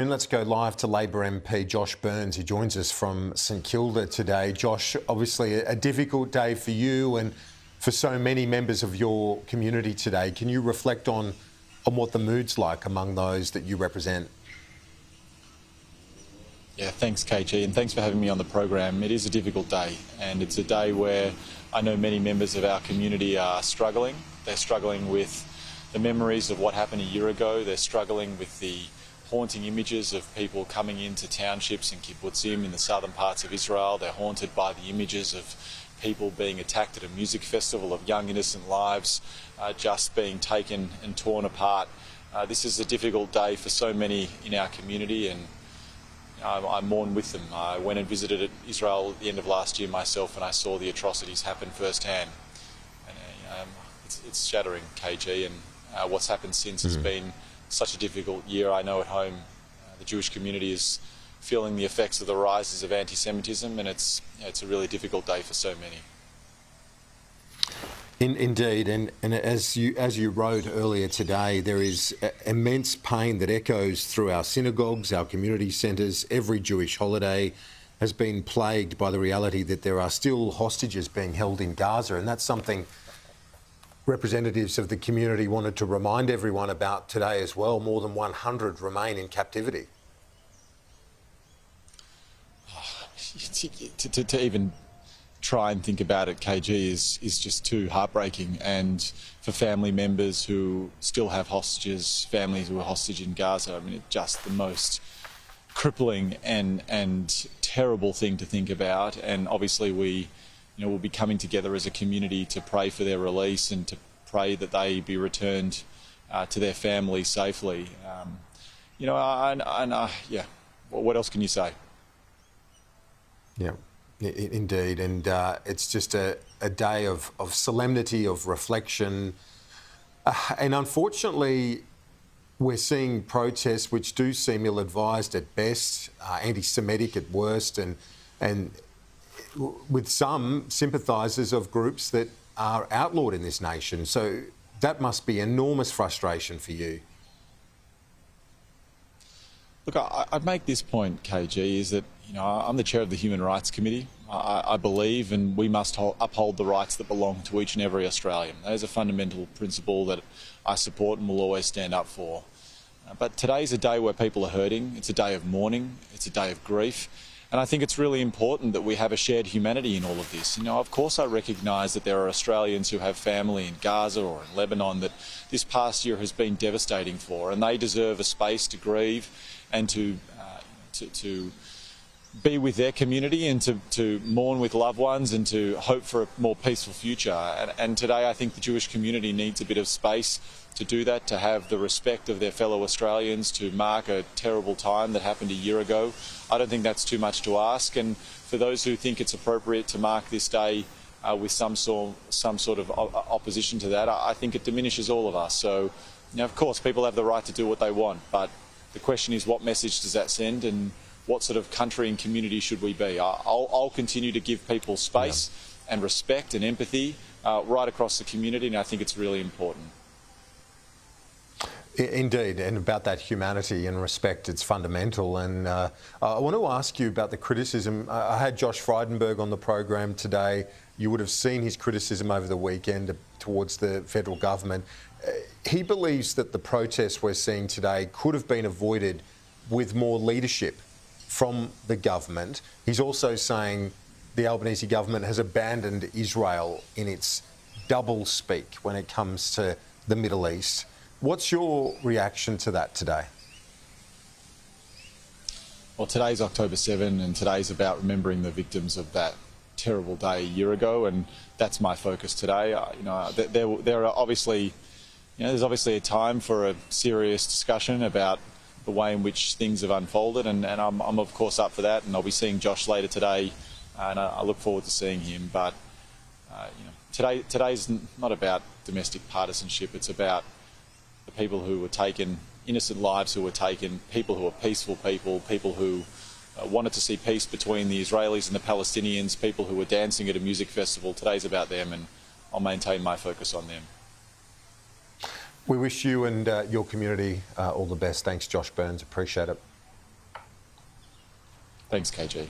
And let's go live to Labor MP Josh Burns, who joins us from St Kilda today. Josh, obviously a difficult day for you and for so many members of your community today. Can you reflect on what the mood's like among those that you represent? Yeah, thanks, KG, and thanks for having me on the program. It is a difficult day, and it's a day where I know many members of our community are struggling. They're struggling with the memories of what happened a year ago. They're struggling with the haunting images of people coming into townships and kibbutzim in the southern parts of Israel. They're haunted by the images of people being attacked at a music festival, of young innocent lives just being taken and torn apart. This is a difficult day for so many in our community, and I mourn with them. I went and visited Israel at the end of last year myself, and I saw the atrocities happen firsthand. And, it's shattering, KG, and what's happened since has been such a difficult year. I know at home the Jewish community is feeling the effects of the rises of antisemitism, and it's a really difficult day for so many. Indeed, and as you wrote earlier today, there is immense pain that echoes through our synagogues, our community centres. Every Jewish holiday has been plagued by the reality that there are still hostages being held in Gaza, and that's something representatives of the community wanted to remind everyone about today as well. More than 100 remain in captivity. To even try and think about it, KG, is just too heartbreaking. And for family members who still have hostages, families who are hostage in Gaza, I mean, it's just the most crippling and terrible thing to think about. And obviously we'll be coming together as a community to pray for their release and to pray that they be returned to their families safely. What else can you say? Yeah, indeed. And it's just a day of solemnity, of reflection. And unfortunately, we're seeing protests which do seem ill-advised at best, anti-Semitic at worst, and with some sympathisers of groups that are outlawed in this nation. So that must be enormous frustration for you. Look, I'd make this point, KG, is that I'm the chair of the Human Rights Committee. I believe and we must uphold the rights that belong to each and every Australian. That is a fundamental principle that I support and will always stand up for. But today's a day where people are hurting. It's a day of mourning. It's a day of grief. And I think it's really important that we have a shared humanity in all of this. Of course I recognise that there are Australians who have family in Gaza or in Lebanon that this past year has been devastating for, and they deserve a space to grieve and to be with their community and to mourn with loved ones and to hope for a more peaceful future. And today I think the Jewish community needs a bit of space to do that, to have the respect of their fellow Australians, to mark a terrible time that happened a year ago. I don't think that's too much to ask, and for those who think it's appropriate to mark this day with some sort of opposition to that, I think it diminishes all of us. So, of course, people have the right to do what they want, but the question is, what message does that send, and what sort of country and community should we be? I'll continue to give people space and respect and empathy right across the community, and I think it's really important. Indeed, and about that humanity and respect, it's fundamental. And I want to ask you about the criticism. I had Josh Frydenberg on the program today. You would have seen his criticism over the weekend towards the federal government. He believes that the protests we're seeing today could have been avoided with more leadership from the government. He's also saying the Albanese government has abandoned Israel in its double speak when it comes to the Middle East. What's your reaction to that today? Well, today's October 7 and today's about remembering the victims of that terrible day a year ago, and that's my focus today. There are obviously, there's obviously a time for a serious discussion about the way in which things have unfolded, and I'm of course up for that, and I'll be seeing Josh later today, and I look forward to seeing him. But today's not about domestic partisanship. It's about the people who were taken, innocent lives who were taken, people who are peaceful people who wanted to see peace between the Israelis and the Palestinians, people who were dancing at a music festival. Today's about them, and I'll maintain my focus on them. We wish you and your community all the best. Thanks, Josh Burns. Appreciate it. Thanks, KG.